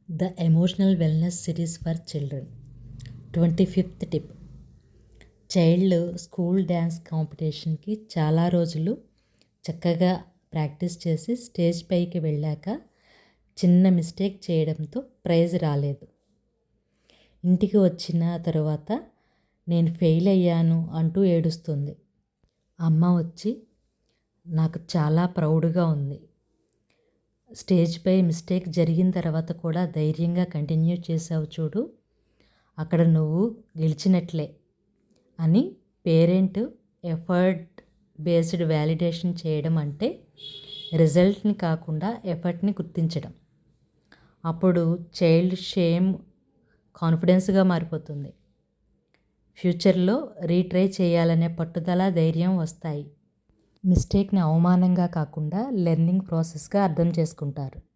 The emotional wellness series for children 25th టిప్. Child school dance కాంపిటీషన్కి చాలా రోజులు చక్కగా ప్రాక్టీస్ చేసి స్టేజ్ పైకి వెళ్ళాక చిన్న మిస్టేక్ చేయడంతో ప్రైజ్ రాలేదు. ఇంటికి వచ్చిన తరువాత నేను ఫెయిల్ అయ్యాను అంటూ ఏడుస్తుంది. అమ్మ వచ్చి, నాకు చాలా ప్రౌడ్గా ఉంది, స్టేజ్పై మిస్టేక్ జరిగిన తర్వాత కూడా ధైర్యంగా కంటిన్యూ చేసావు చూడు, అక్కడ నువ్వు గెలిచినట్లే అని పేరెంట్ ఎఫర్ట్ బేస్డ్ వ్యాలిడేషన్ చేయడం అంటే రిజల్ట్ని కాకుండా ఎఫర్ట్ని గుర్తించడం. అప్పుడు చైల్డ్ షేమ్ కాన్ఫిడెన్స్గా మారిపోతుంది. ఫ్యూచర్లో రీట్రై చేయాలనే పట్టుదల, ధైర్యం వస్తాయి. మిస్టేక్ని అవమానంగా కాకుండా లెర్నింగ్ ప్రాసెస్గా అర్థం చేసుకుంటారు.